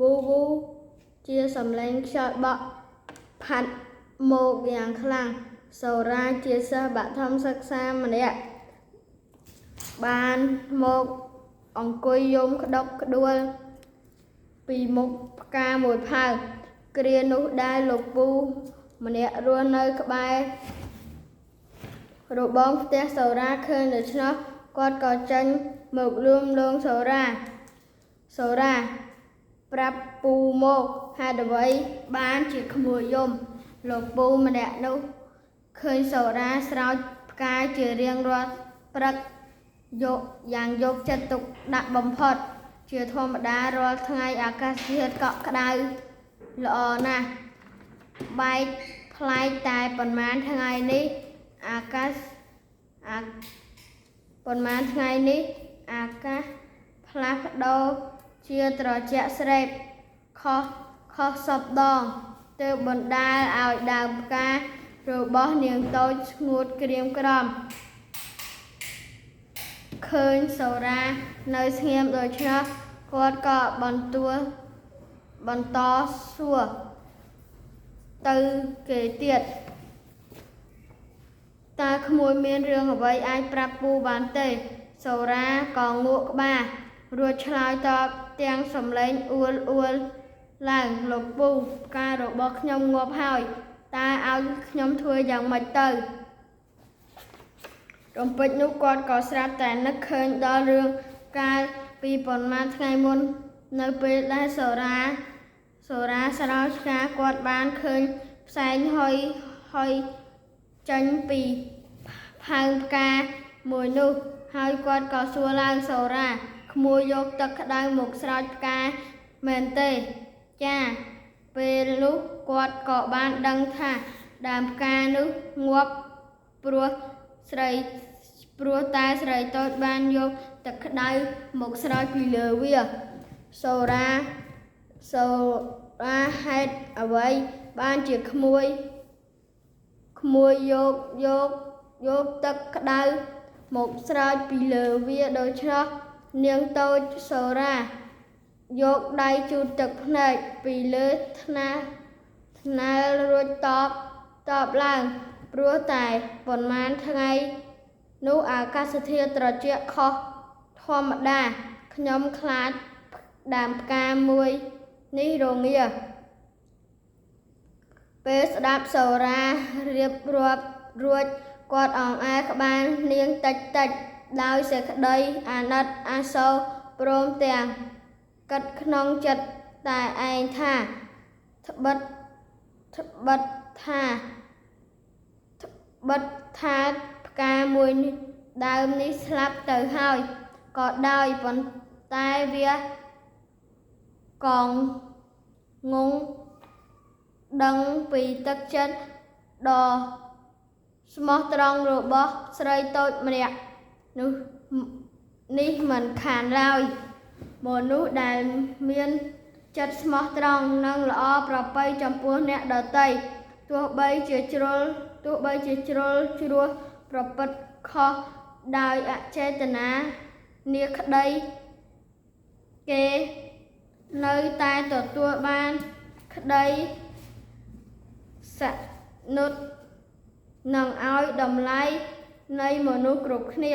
វូវូជាសំឡេងខ្យល់បក់ផាត់មកយ៉ាងខ្លាំងសូរ៉ាជាសិស្សបឋមសិក្សាម្នាក់បានមកអង្គុយយំក្តុកក្តួលពីមុខផ្កាមួយផើងគ្រានោះដែរលោកពូម្នាក់រស់នៅក្បែររបងផ្ទះសូរ៉ាឃើញដូច្នោះគាត់ក៏ចេញមកលួងលោមសូរ៉ាប្រាប់ពូមកហេតុអ្វីបានជាក្មួយយំលោកពូម្នាក់នោះឃើញសូរ៉ាស្រោចផ្កាជារៀងរាល់ព្រឹកយកចិត្តទុកដាក់បំផុតជាធម្មតារាល់ថ្ងៃអាកាសធាតុកក់ក្ដៅល្អណាស់បែកប្លែកតែប៉ុន្មានថ្ងៃនេះអាកាសផ្លាស់ប្ដូរជាត្រជាក់ស្រេបខុសសពដងទើបបណ្ដាលឲ្យដើមផ្ការបស់នាងតូចស្ងួតក្រៀមក្រំឃើញសូរ៉ានៅស្ងៀមដូច្នោះគាត់ក៏បន្តសួរទៅគេទៀតតើក្មួយមានរឿងអ្វីអាចប្រាប់ពូបានទេសូរ៉ាក៏ងក់ក្បាលរួចឆ្លើយតបទាំងសំឡេងអួលឡើងលោកពូផ្ការបស់ខ្ញុំងាប់ហើយតើឲ្យខ្ញុំធ្វើយ៉ាងម៉េចទៅរំពេចនោះគាត់ក៏ស្រាប់តែនឹកឃើញដល់រឿងកាលពីប៉ុន្មានថ្ងៃមុននៅពេលដែលសូរ៉ាស្រោចផ្កាគាត់បានឃើញផ្សែងហុយចេញពីផើងផ្កាមួយនោះហើយគាត់ក៏សួរឡើងសូរ៉ាក្មួយយកទឹកក្តៅមកស្រោចផ្កាមែនទេចាពេលនោះគាត់ក៏បានដឹងថាដើមផ្កានោះងាប់ព្រោះតែស្រីតូចបានយកទឹកក្តៅមកស្រោចពីលើវាសូរ៉ាហេតុអ្វីបានជាក្មួយយកទឹកក្តៅមកស្រោចពីលើវាដូច្នោះនាងតូចសូរ៉ាយកដៃជូតទឹកភ្នែកពីលើថ្នាលរួចតបឡើងព្រោះតែប៉ុន្មានថ្ងៃនោះអាកាសធាតុត្រជាក់ខុសធម្មតាខ្ញុំខ្លាចដើមផ្កាមួយនេះរងាពេលស្ដាប់សូរ៉ារៀបរាប់រួចគាត់អង្អែលក្បាលនាងតិចដោយសេចក្តីអាណិតអាសូរព្រមទាំងគិតក្នុងចិត្តតែឯងថាត្បិតថាផ្កាមួយដើមនេះស្លាប់ទៅហើយក៏ដោយប៉ុន្តែវាក៏ងងដឹងពីទឹកចិត្តដ៏ស្មោះត្រង់របស់ស្រីតូចម្នាក់នេះមិនខានឡើយមនុស្សដែលមានចិត្តស្មោះត្រង់និងល្អប្រពៃចំពោះអ្នកដទៃទោះបីជាជ្រុលជ្រោះប្រព្រឹត្តខុសដោយអចេតនានាក្តីគេនៅតែទទួលបានក្តីសនុតនិងឲ្យតម្លៃនៃមនុស្សគ្រប់គ្នា